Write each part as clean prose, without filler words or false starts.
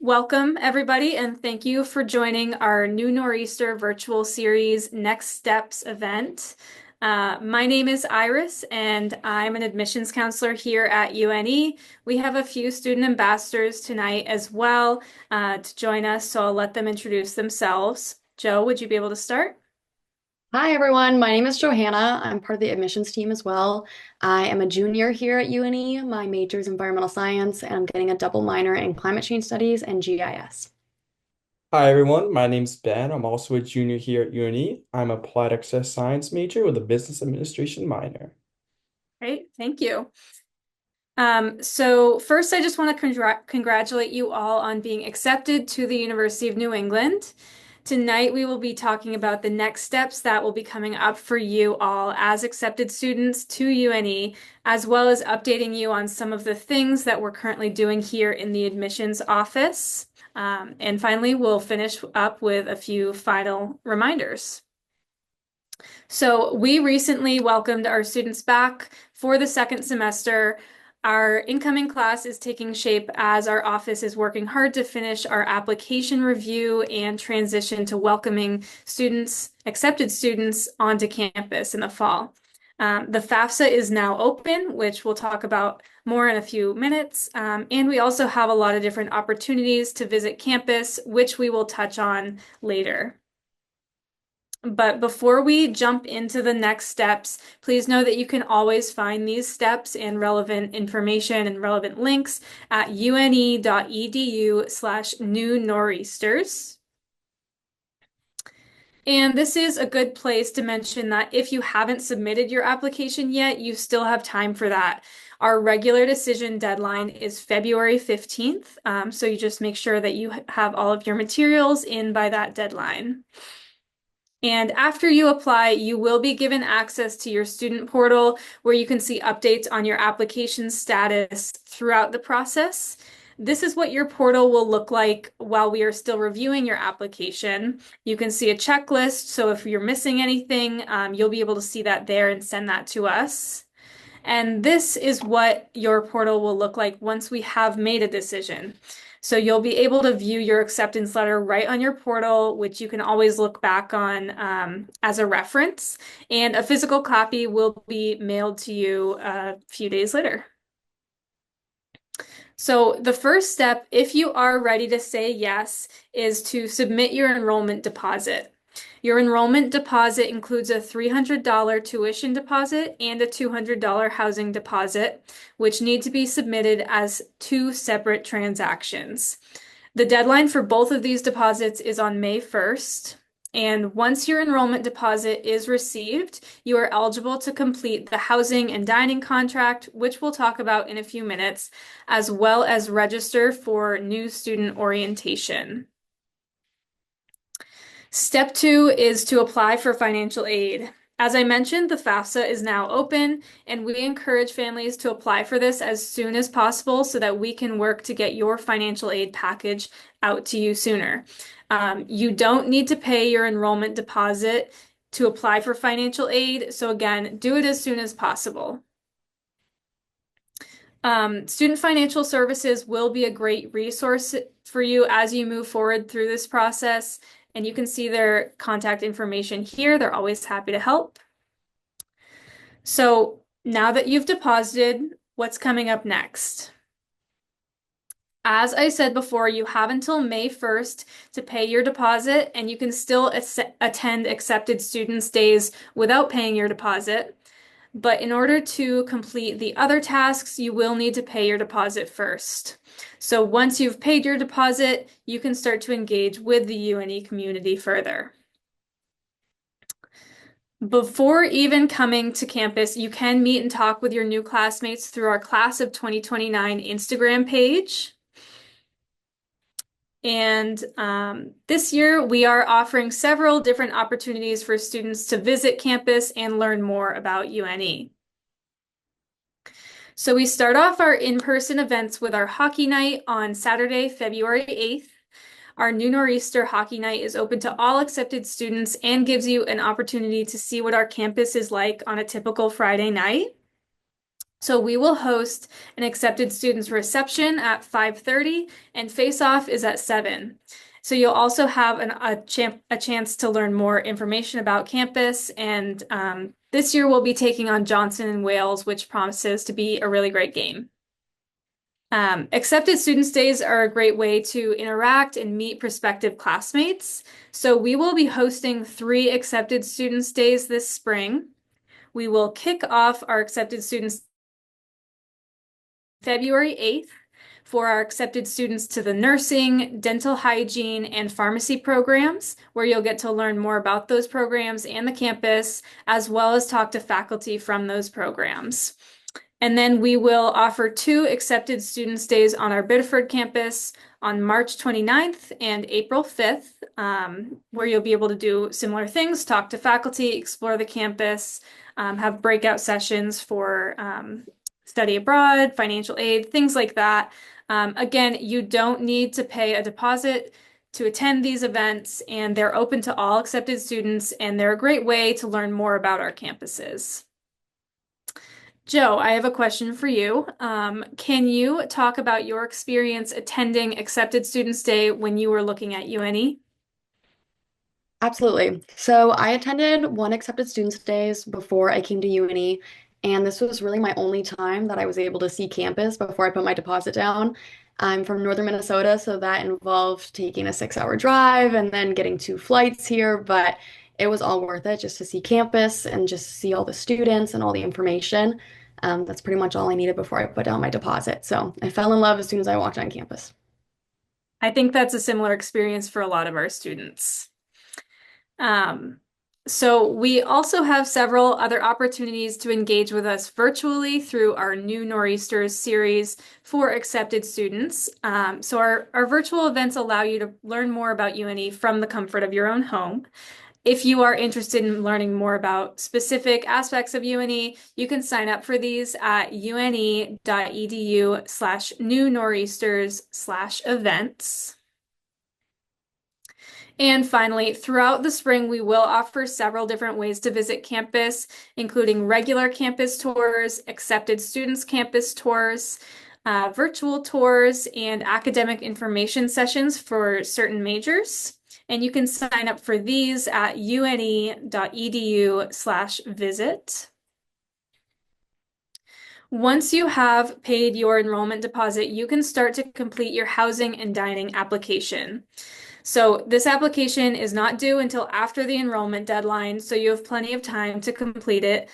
Welcome, everybody, and thank you for joining our new Nor'easter virtual series Next Steps event. My name is Iris, and I'm an admissions counselor here at UNE. We have a few student ambassadors tonight as well to join us, so I'll let them introduce themselves. Joe, would you be able to start? Hi, everyone. My name is Johanna. I'm part of the admissions team as well. I am a junior here at UNE. My major is environmental science, and I'm getting a double minor in climate change studies and GIS. Hi everyone, my name's Ben. I'm also a junior here at UNE. I'm a applied exercise science major with a business administration minor. Great, thank you. So first, I just want to congratulate you all on being accepted to the University of New England. Tonight, we will be talking about the next steps that will be coming up for you all as accepted students to UNE, as well as updating you on some of the things that we're currently doing here in the admissions office. And finally, we'll finish up with a few final reminders. So we recently welcomed our students back for the second semester. Our incoming class is taking shape as our office is working hard to finish our application review and transition to welcoming students, accepted students, onto campus in the fall. The FAFSA is now open, which we'll talk about more in a few minutes. And we also have a lot of different opportunities to visit campus, which we will touch on later. But before we jump into the next steps, please know that you can always find these steps and relevant information and relevant links at une.edu/new nor'easters. And this is a good place to mention that if you haven't submitted your application yet, you still have time for that. Our regular decision deadline is February 15th, so you just make sure that you have all of your materials in by that deadline. And after you apply, you will be given access to your student portal where you can see updates on your application status throughout the process. This is what your portal will look like while we are still reviewing your application. You can see a checklist, so if you're missing anything, you'll be able to see that there and send that to us. And this is what your portal will look like once we have made a decision. So you'll be able to view your acceptance letter right on your portal, which you can always look back on as a reference. And a physical copy will be mailed to you a few days later. So the first step, if you are ready to say yes, is to submit your enrollment deposit. Your enrollment deposit includes a $300 tuition deposit and a $200 housing deposit, which need to be submitted as two separate transactions. The deadline for both of these deposits is on May 1st. And once your enrollment deposit is received, you are eligible to complete the housing and dining contract, which we'll talk about in a few minutes, as well as register for new student orientation. Step 2 is to apply for financial aid. As I mentioned, the FAFSA is now open, and we encourage families to apply for this as soon as possible so that we can work to get your financial aid package out to you sooner. You don't need to pay your enrollment deposit to apply for financial aid, so again, do it as soon as possible. Student Financial Services will be a great resource for you as you move forward through this process. And you can see their contact information here. They're always happy to help. So now that you've deposited, what's coming up next? As I said before, you have until May 1st to pay your deposit, and you can still attend accepted students' days without paying your deposit. But in order to complete the other tasks, you will need to pay your deposit first. So once you've paid your deposit, you can start to engage with the UNE community further. Before even coming to campus, you can meet and talk with your new classmates through our Class of 2029 Instagram page. And this year, we are offering several different opportunities for students to visit campus and learn more about UNE. So we start off our in-person events with our hockey night on Saturday, February 8th. Our New Nor'easter Hockey Night is open to all accepted students and gives you an opportunity to see what our campus is like on a typical Friday night. So we will host an accepted students reception at 5:30 and face-off is at 7. So you'll also have a chance to learn more information about campus. And this year we'll be taking on Johnson and Wales, which promises to be a really great game. Accepted Students Days are a great way to interact and meet prospective classmates. So we will be hosting 3 Accepted Students Days this spring. We will kick off our Accepted Students February 8th for our accepted students to the nursing, dental hygiene, and pharmacy programs, where you'll get to learn more about those programs and the campus, as well as talk to faculty from those programs. And then we will offer 2 accepted students days on our Biddeford campus on March 29th and April 5th, where you'll be able to do similar things, talk to faculty, explore the campus, have breakout sessions for study abroad, financial aid, things like that. Again, you don't need to pay a deposit to attend these events, and they're open to all accepted students, and they're a great way to learn more about our campuses. Joe, I have a question for you. Can you talk about your experience attending Accepted Students Day when you were looking at UNE? Absolutely. So I attended one Accepted Students Days before I came to UNE, and this was really my only time that I was able to see campus before I put my deposit down. I'm from northern Minnesota, so that involved taking a 6-hour drive and then getting 2 flights here, but it was all worth it just to see campus and just see all the students and all the information. That's pretty much all I needed before I put down my deposit. So I fell in love as soon as I walked on campus. I think that's a similar experience for a lot of our students. Um, so we also have several other opportunities to engage with us virtually through our new Nor'easters series for accepted students. So our virtual events allow you to learn more about UNE from the comfort of your own home. If you are interested in learning more about specific aspects of UNE, you can sign up for these at une.edu/new nor'easters/events. And finally, throughout the spring, we will offer several different ways to visit campus, including regular campus tours, accepted students campus tours, virtual tours, and academic information sessions for certain majors. And you can sign up for these at une.edu/visit. Once you have paid your enrollment deposit, you can start to complete your housing and dining application. So this application is not due until after the enrollment deadline, so you have plenty of time to complete it.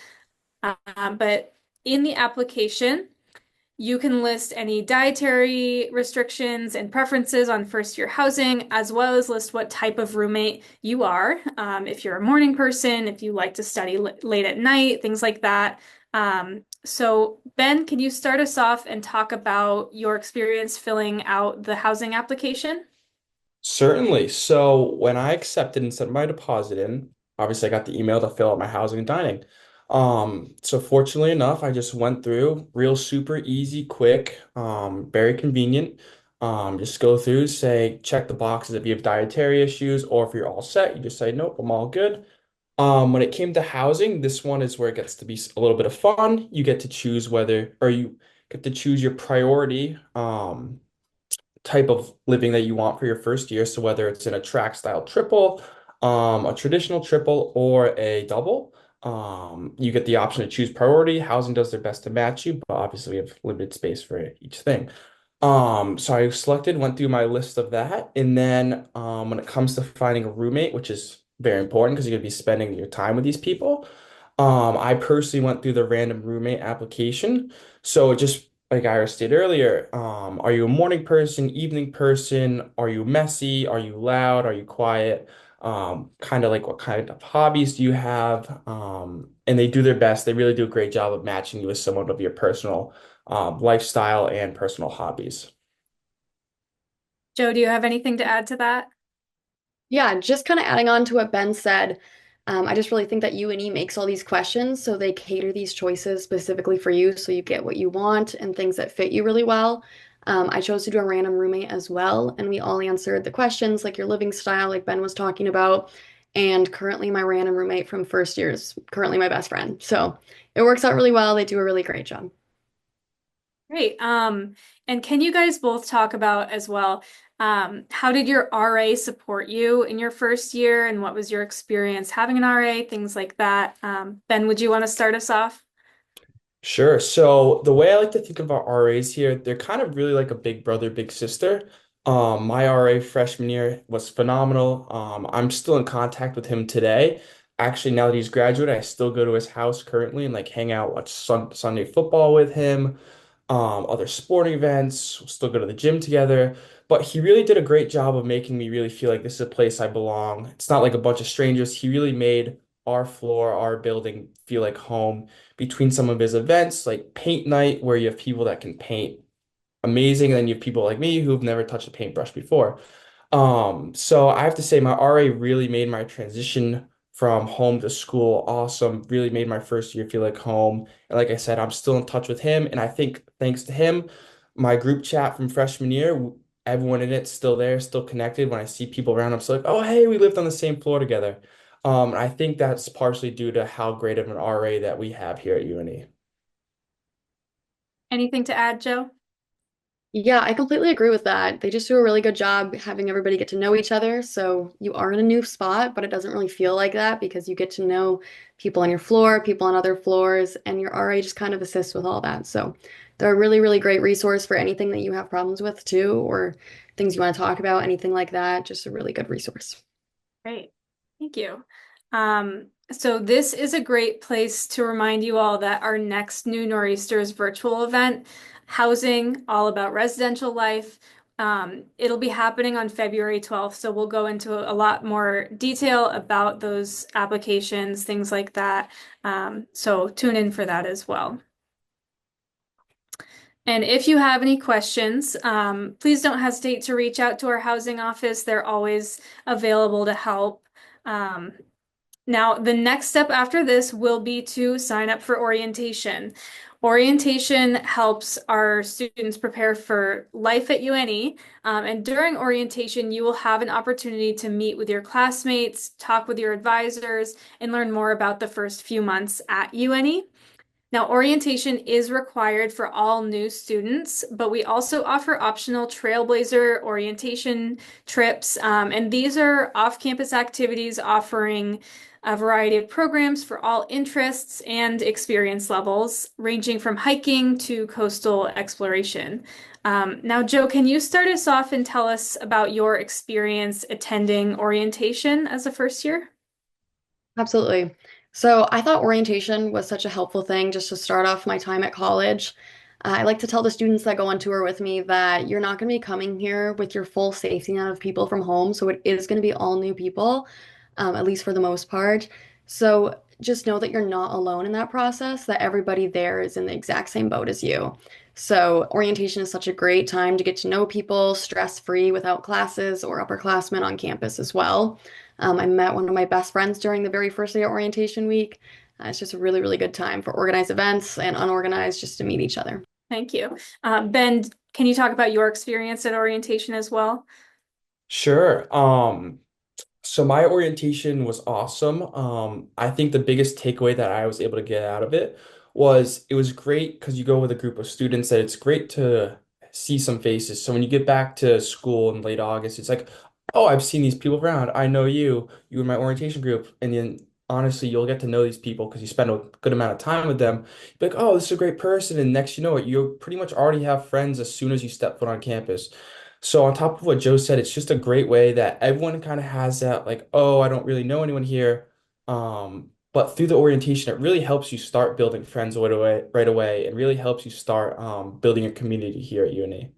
But in the application, you can list any dietary restrictions and preferences on first-year housing, as well as list what type of roommate you are. If you're a morning person, if you like to study late at night, things like that. So Ben, can you start us off and talk about your experience filling out the housing application? Certainly. So when I accepted and sent my deposit in, obviously I got the email to fill out my housing and dining. So fortunately enough, I just went through real super easy, quick, very convenient. Just go through, say, check the boxes if you have dietary issues, or if you're all set, you just say, nope, I'm all good. When it came to housing, this one is where it gets to be a little bit of fun. You get to choose whether, or you get to choose your priority. Type of living that you want for your first year. So whether it's in a track style triple, a traditional triple, or a double, you get the option to choose priority. Housing does their best to match you, but obviously we have limited space for each thing. So I selected, went through my list of that, and then when it comes to finding a roommate, which is very important because you're gonna be spending your time with these people, I personally went through the random roommate application. So it just like I stated earlier, are you a morning person, evening person? Are you messy? Are you loud? Are you quiet? Kind of like what kind of hobbies do you have? And they do their best. They really do a great job of matching you with someone of your personal lifestyle and personal hobbies. Joe, do you have anything to add to that? Yeah, just kind of adding on to what Ben said, I just really think that UNE makes all these questions so they cater these choices specifically for you so you get what you want and things that fit you really well. I chose to do a random roommate as well, and we all answered the questions like your living style, like Ben was talking about. And currently, my random roommate from first year is currently my best friend. So it works out really well. They do a really great job. Great. And can you guys both talk about as well, how did your RA support you in your first year and what was your experience having an RA, things like that? Ben, would you want to start us off? Sure. So the way I like to think about RAs here, they're kind of really like a big brother, big sister. My RA freshman year was phenomenal. I'm still in contact with him today. Actually, now that he's graduated, I still go to his house currently and like hang out, watch Sunday football with him, other sporting events, we'll still go to the gym together. But he really did a great job of making me really feel like this is a place I belong. It's not like a bunch of strangers. He really made our floor, our building feel like home between some of his events, like paint night, where you have people that can paint amazing, and then you have people like me who've never touched a paintbrush before. So I have to say my RA really made my transition from home to school awesome, really made my first year feel like home. And like I said, I'm still in touch with him, and I think thanks to him, my group chat from freshman year, everyone in it's still there, still connected. When I see people around, I'm still like, oh, hey, we lived on the same floor together. I think that's partially due to how great of an RA that we have here at UNE. Anything to add, Joe? Yeah, I completely agree with that. They just do a really good job having everybody get to know each other. So you are in a new spot, but it doesn't really feel like that because you get to know people on your floor, people on other floors, and your RA just kind of assists with all that. So they're a really, really great resource for anything that you have problems with too, or things you want to talk about, anything like that. Just a really good resource. Great. Thank you. So this is a great place to remind you all that our next New Nor'easters virtual event, Housing, all about residential life, it'll be happening on February 12th. So we'll go into a lot more detail about those applications, things like that. So tune in for that as well. And if you have any questions, please don't hesitate to reach out to our housing office. They're always available to help. Um, Now, the next step after this will be to sign up for orientation. Orientation helps our students prepare for life at UNE. And during orientation, you will have an opportunity to meet with your classmates, talk with your advisors, and learn more about the first few months at UNE. Now, orientation is required for all new students, but we also offer optional Trailblazer orientation trips. And these are off-campus activities offering a variety of programs for all interests and experience levels, ranging from hiking to coastal exploration. Now, Joe, can you start us off and tell us about your experience attending orientation as a first year? Absolutely. So I thought orientation was such a helpful thing just to start off my time at college. I like to tell the students that go on tour with me that you're not going to be coming here with your full safety net of people from home. So it is going to be all new people, at least for the most part. So just know that you're not alone in that process, that everybody there is in the exact same boat as you. So orientation is such a great time to get to know people stress-free without classes or upperclassmen on campus as well. I met one of my best friends during the very first day of orientation week. It's just a really, really good time for organized events and unorganized just to meet each other. Thank you. Ben, can you talk about your experience at orientation as well? Sure. So my orientation was awesome. I think the biggest takeaway that I was able to get out of it was great because you go with a group of students that it's great to see some faces. So when you get back to school in late August, it's like, oh, I've seen these people around. I know you. You were in my orientation group. And then honestly, you'll get to know these people because you spend a good amount of time with them. Be like, oh, this is a great person. And next you know it, you pretty much already have friends as soon as you step foot on campus. So on top of what Joe said, it's just a great way that everyone kind of has that like, oh, I don't really know anyone here. But through the orientation, it really helps you start building friends right away, and really helps you start building a community here at UNA.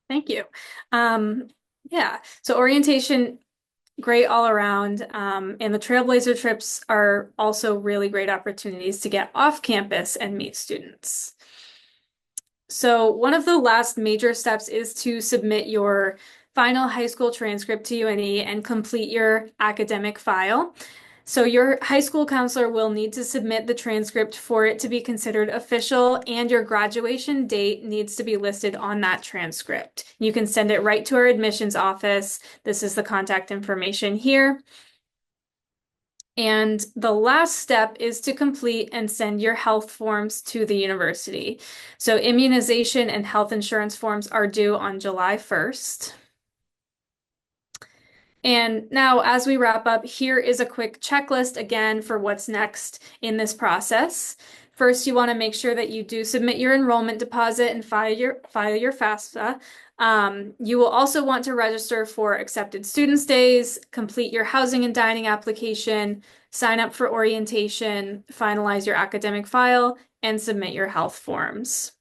Thank you. Um, yeah, so orientation, great all around. And the Trailblazer trips are also really great opportunities to get off campus and meet students. So one of the last major steps is to submit your final high school transcript to UNE and complete your academic file. So your high school counselor will need to submit the transcript for it to be considered official, and your graduation date needs to be listed on that transcript. You can send it right to our admissions office. This is the contact information here. And the last step is to complete and send your health forms to the university. So immunization and health insurance forms are due on July 1st. And now, as we wrap up, here is a quick checklist again for what's next in this process. First, you want to make sure that you do submit your enrollment deposit and file your FAFSA. You will also want to register for accepted students days, complete your housing and dining application, sign up for orientation, finalize your academic file, and submit your health forms.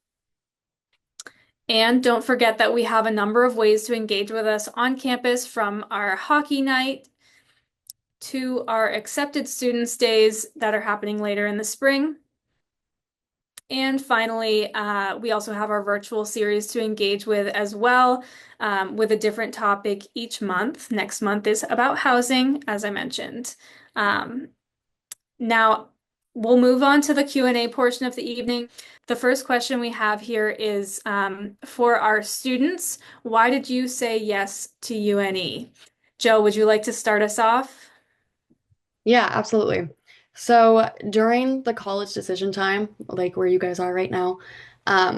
And don't forget that we have a number of ways to engage with us on campus, from our hockey night to our accepted students days that are happening later in the spring. And finally, we also have our virtual series to engage with as well, with a different topic each month. Next month is about housing, as I mentioned. Now, we'll move on to the Q&A portion of the evening. The first question we have here is, for our students, why did you say yes to UNE? Joe, would you like to start us off? Yeah, absolutely. So during the college decision time, like where you guys are right now,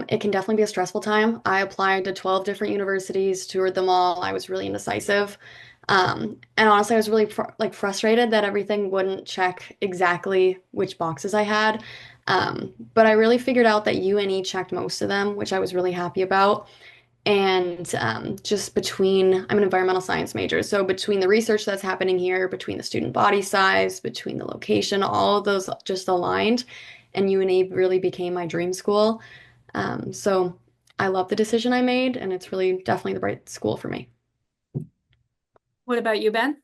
it can definitely be a stressful time. I applied to 12 different universities, toured them all. I was really indecisive. And honestly, I was really frustrated that everything wouldn't check exactly which boxes I had. But I really figured out that UNE checked most of them, which I was really happy about. And just between, I'm an environmental science major, so between the research that's happening here, between the student body size, between the location, all of those just aligned, and UNE really became my dream school. So I love the decision I made, and it's really definitely the right school for me. What about you, Ben?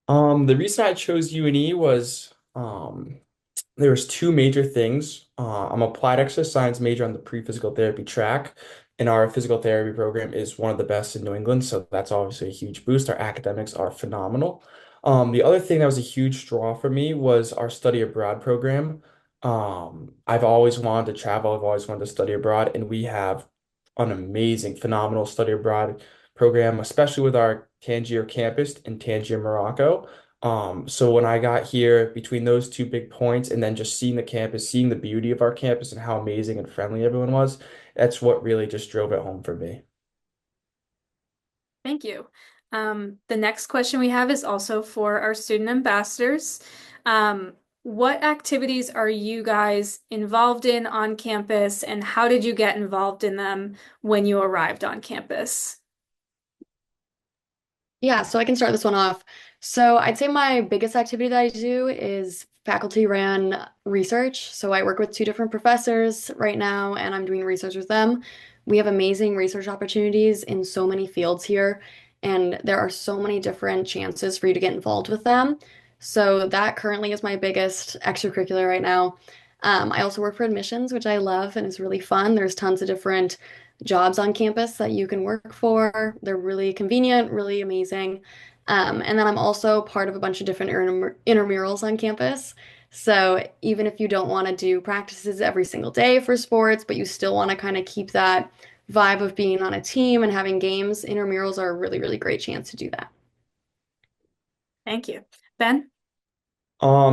The reason I chose UNE was there was two major things. I'm a applied exercise science major on the pre-physical therapy track, and our physical therapy program is one of the best in New England, so that's obviously a huge boost. Our academics are phenomenal. The other thing that was a huge draw for me was our study abroad program. I've always wanted to travel, I've always wanted to study abroad, and we have an amazing, phenomenal study abroad program, especially with our Tangier campus in Tangier, Morocco. So when I got here, between those two big points and then just seeing the campus, seeing the beauty of our campus and how amazing and friendly everyone was, that's what really just drove it home for me. Thank you. The next question we have is also for our student ambassadors. What activities are you guys involved in on campus, and how did you get involved in them when you arrived on campus? Yeah, so I can start this one off. So I'd say my biggest activity that I do is faculty ran research. So I work with two different professors right now, and I'm doing research with them. We have amazing research opportunities in so many fields here, and there are so many different chances for you to get involved with them. So that currently is my biggest extracurricular right now. I also work for admissions, which I love and is really fun. There's tons of different jobs on campus that you can work for. They're really convenient, really amazing. And then I'm also part of a bunch of different intramurals on campus. So even if you don't want to do practices every single day for sports, but you still want to kind of keep that vibe of being on a team and having games, intramurals are a really, really great chance to do that. Thank you. Ben?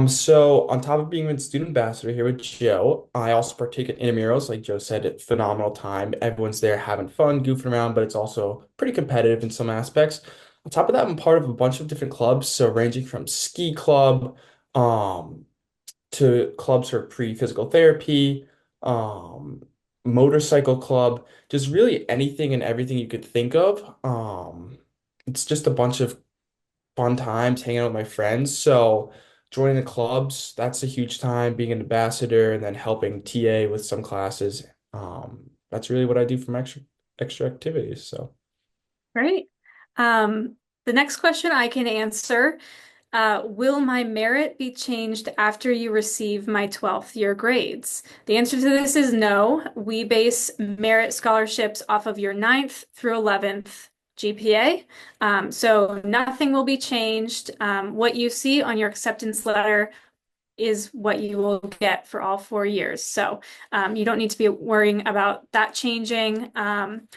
So on top of being a student ambassador here with Joe, I also partake in intramurals. Like Joe said, it's phenomenal time. Everyone's there having fun, goofing around, but it's also pretty competitive in some aspects. On top of that, I'm part of a bunch of different clubs, so ranging from ski club, um, to clubs for pre-physical therapy, um, motorcycle club, just really anything and everything you could think of. It's just a bunch of fun times hanging out with my friends. So joining the clubs, that's a huge time, being an ambassador and then helping TA with some classes. That's really what I do for my extra activities. So Great. The next question I can answer, will my merit be changed after you receive my 12th year grades? The answer to this is no. We base merit scholarships off of your 9th through 11th GPA. So nothing will be changed. What you see on your acceptance letter is what you will get for all 4 years. So you don't need to be worrying about that changing.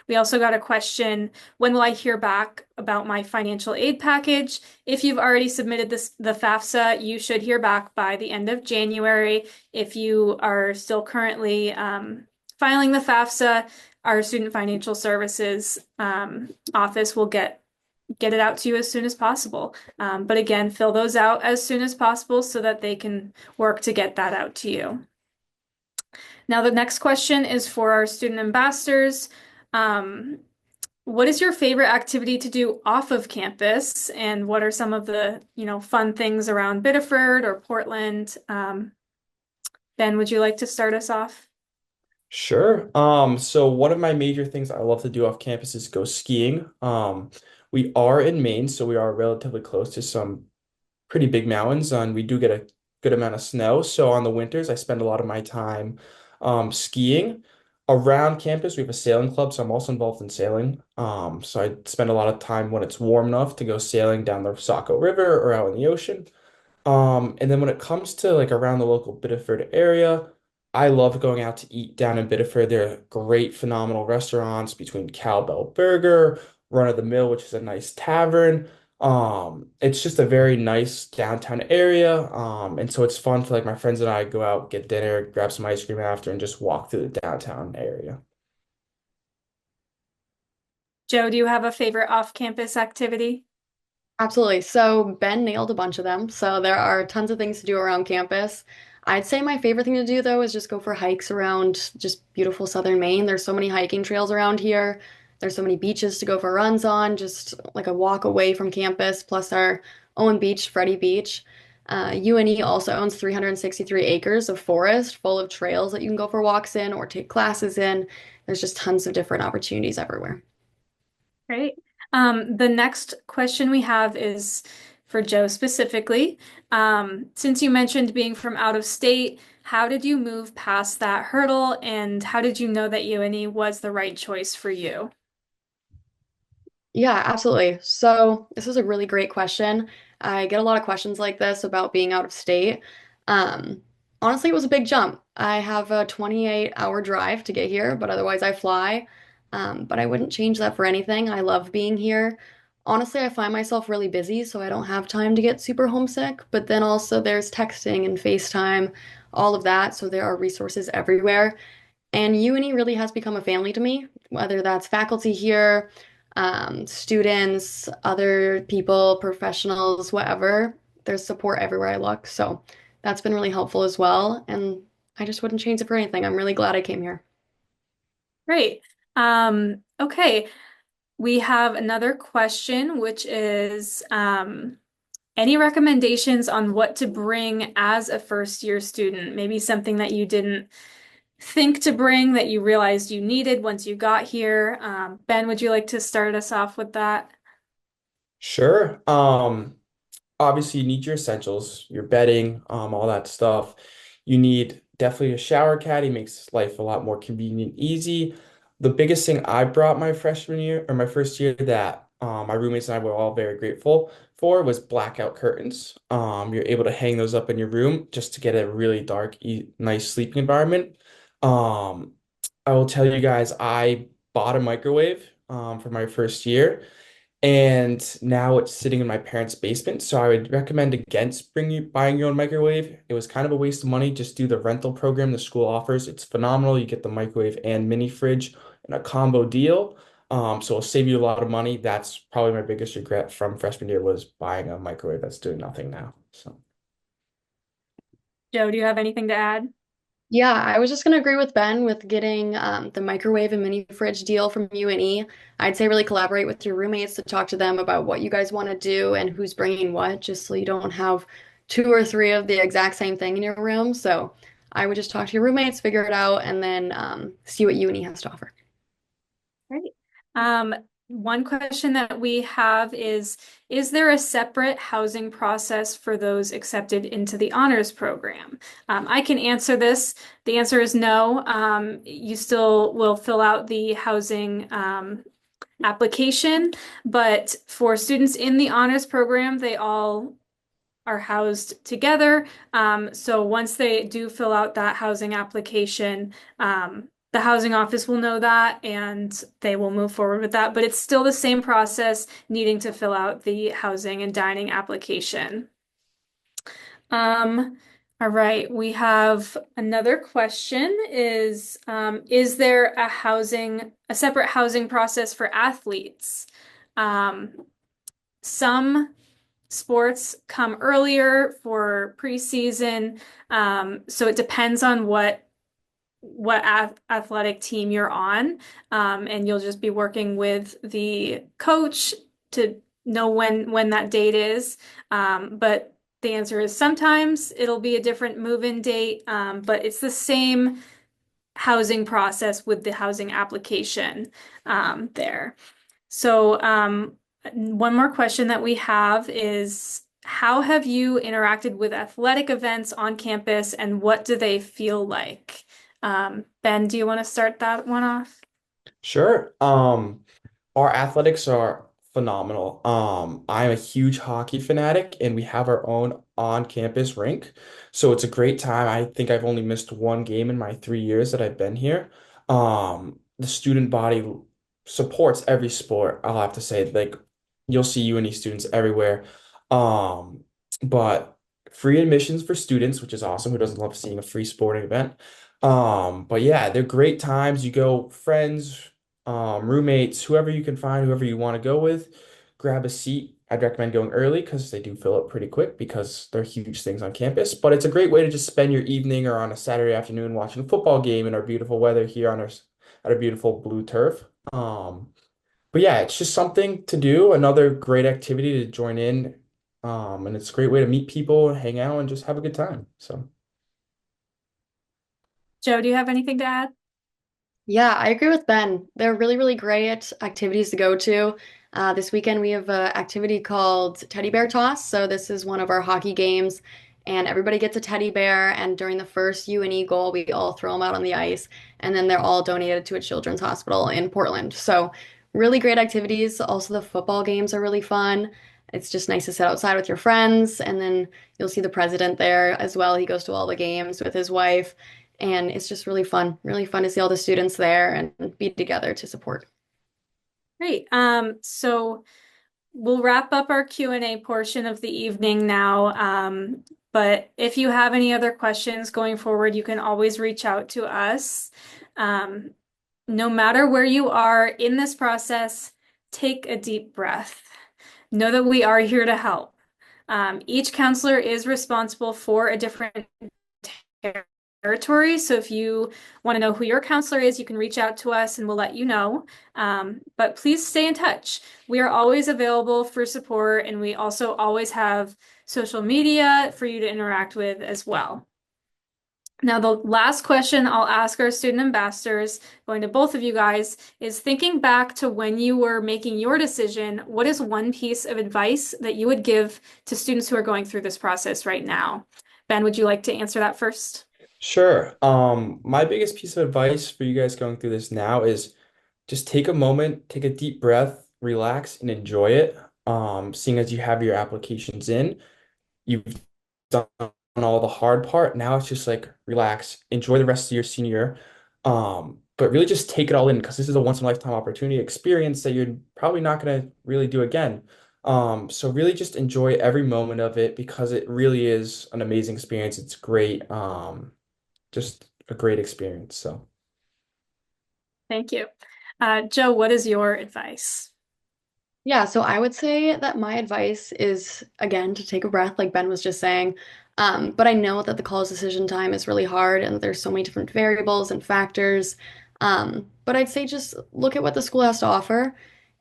We also got a question, when will I hear back about my financial aid package? If you've already submitted the FAFSA, you should hear back by the end of January. If you are still currently filing the FAFSA, our Student Financial Services office will get it out to you as soon as possible. But again, fill those out as soon as possible so that they can work to get that out to you. Now, the next question is for our student ambassadors. What is your favorite activity to do off of campus? And what are some of the, fun things around Biddeford or Portland? Ben, would you like to start us off? Sure. So one of my major things I love to do off campus is go skiing. We are in Maine, so we are relatively close to some pretty big mountains, and we do get a good amount of snow. So on the winters, I spend a lot of my time skiing. Around campus, we have a sailing club, so I'm also involved in sailing. So I spend a lot of time when it's warm enough to go sailing down the Saco River or out in the ocean. And then when it comes to like around the local Biddeford area, I love going out to eat down in Biddeford. There are great, phenomenal restaurants between Cowbell Burger, Run of the Mill, which is a nice tavern. It's just a very nice downtown area. And so it's fun for like my friends and I go out, get dinner, grab some ice cream after, and just walk through the downtown area. Joe, do you have a favorite off-campus activity? Absolutely. So Ben nailed a bunch of them. So there are tons of things to do around campus. I'd say my favorite thing to do though is just go for hikes around just beautiful southern Maine. There's so many hiking trails around here. There's so many beaches to go for runs on, just like a walk away from campus, plus our own beach, Freddie Beach. UNE also owns 363 acres of forest full of trails that you can go for walks in or take classes in. There's just tons of different opportunities everywhere. Great. The next question we have is for Joe specifically. Since you mentioned being from out of state, how did you move past that hurdle, and how did you know that UNE was the right choice for you? Yeah, absolutely. So this is a really great question. I get a lot of questions like this about being out of state. Um, Honestly, it was a big jump. I have a 28-hour drive to get here, but otherwise I fly. But I wouldn't change that for anything. I love being here. Honestly, I find myself really busy, so I don't have time to get super homesick. But then also there's texting and FaceTime, all of that. So there are resources everywhere. And UNE really has become a family to me, whether that's faculty here, students, other people, professionals, whatever. There's support everywhere I look. So that's been really helpful as well. And I just wouldn't change it for anything. I'm really glad I came here. Great. Okay. We have another question, which is any recommendations on what to bring as a first year student? Maybe something that you didn't think to bring that you realized you needed once you got here. Ben, would you like to start us off with that? Sure. Obviously you need your essentials, your bedding, all that stuff. You need definitely a shower caddy, makes life a lot more convenient, easy. The biggest thing I brought my freshman year or my first year that my roommates and I were all very grateful for was blackout curtains. You're able to hang those up in your room just to get a really dark, e nice sleeping environment. Um, I will tell you guys, I bought a microwave for my first year. And now it's sitting in my parents' basement. So I would recommend against buying your own microwave. It was kind of a waste of money. Just do the rental program the school offers. It's phenomenal. You get the microwave and mini fridge in a combo deal. So it'll save you a lot of money. That's probably my biggest regret from freshman year was buying a microwave that's doing nothing now. So Joe, do you have anything to add? Yeah, I was just going to agree with Ben with getting the microwave and mini fridge deal from UNE. I'd say really collaborate with your roommates to talk to them about what you guys want to do and who's bringing what, just so you don't have two or three of the exact same thing in your room. So I would just talk to your roommates, figure it out, and then see what UNE has to offer. Great. One question that we have is there a separate housing process for those accepted into the honors program? I can answer this. The answer is no. You still will fill out the housing application, but for students in the honors program, they all are housed together. So once they do fill out that housing application, the housing office will know that and they will move forward with that. But it's still the same process needing to fill out the housing and dining application. All right, we have another question is there a separate housing process for athletes? Some sports come earlier for preseason, so it depends on what athletic team you're on, and you'll just be working with the coach to know when that date is. But the answer is sometimes it'll be a different move-in date, but it's the same housing process with the housing application there. So one more question that we have is, how have you interacted with athletic events on campus and what do they feel like? Ben, do you want to start that one off? Sure. Our athletics are phenomenal. I'm a huge hockey fanatic, and we have our own on-campus rink. So it's a great time. I think I've only missed one game in my 3 years that I've been here. The student body supports every sport, I'll have to say. Like, you'll see uni students everywhere. Um, but free admissions for students, which is awesome. Who doesn't love seeing a free sporting event? But yeah, they're great times. You go friends, roommates, whoever you can find, whoever you want to go with, grab a seat. I'd recommend going early because they do fill up pretty quick because they're huge things on campus. But it's a great way to just spend your evening or on a Saturday afternoon watching a football game in our beautiful weather here on at our beautiful blue turf. But yeah, it's just something to do, another great activity to join in. And it's a great way to meet people, hang out, and just have a good time. So. Joe, do you have anything to add? Yeah, I agree with Ben. They're really, really great activities to go to. This weekend we have an activity called Teddy Bear Toss. So this is one of our hockey games, and everybody gets a teddy bear. And during the first UNE goal, we all throw them out on the ice, and then they're all donated to a children's hospital in Portland. So really great activities. Also, the football games are really fun. It's just nice to sit outside with your friends, and then you'll see the president there as well. He goes to all the games with his wife. And it's just really fun to see all the students there and be together to support. Great. So we'll wrap up our Q&A portion of the evening now. But if you have any other questions going forward, you can always reach out to us. No matter where you are in this process, take a deep breath. Know that we are here to help. Each counselor is responsible for a different territory. So if you want to know who your counselor is, you can reach out to us and we'll let you know. But please stay in touch. We are always available for support, and we also always have social media for you to interact with as well. Now, the last question I'll ask our student ambassadors, going to both of you guys, is thinking back to when you were making your decision, what is one piece of advice that you would give to students who are going through this process right now? Ben, would you like to answer that first? Sure. My biggest piece of advice for you guys going through this now is just take a moment, take a deep breath, relax, and enjoy it. Seeing as you have your applications in, you've done all the hard part. Now it's just like relax, enjoy the rest of your senior year. But really just take it all in because this is a once in a lifetime opportunity experience that you're probably not gonna really do again. So really just enjoy every moment of it because it really is an amazing experience. It's great. Just a great experience. So. Thank you. Joe, what is your advice? Yeah, so I would say that my advice is, again, to take a breath, like Ben was just saying. But I know that the college decision time is really hard and there's so many different variables and factors. But I'd say just look at what the school has to offer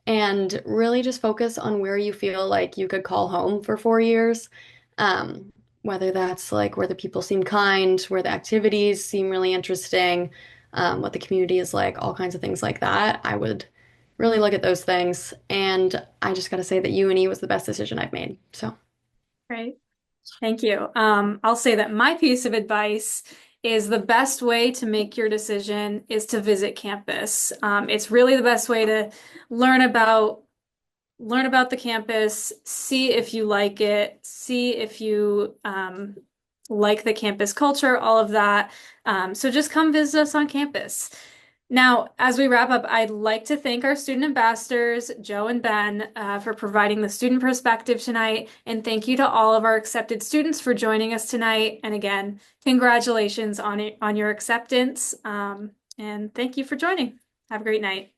and really just focus on where you feel like you could call home for 4 years. Whether that's like where the people seem kind, where the activities seem really interesting, what the community is like, all kinds of things like that. I would really look at those things. And I just got to say that UNE was the best decision I've made. So, Great. Thank you. I'll say that my piece of advice is the best way to make your decision is to visit campus. It's really the best way to learn about learn about the campus, see if you like it, see if you like the campus culture, all of that. So just come visit us on campus. Now, as we wrap up, I'd like to thank our student ambassadors, Joe and Ben, for providing the student perspective tonight. And thank you to all of our accepted students for joining us tonight. And again, congratulations on your acceptance. And thank you for joining. Have a great night.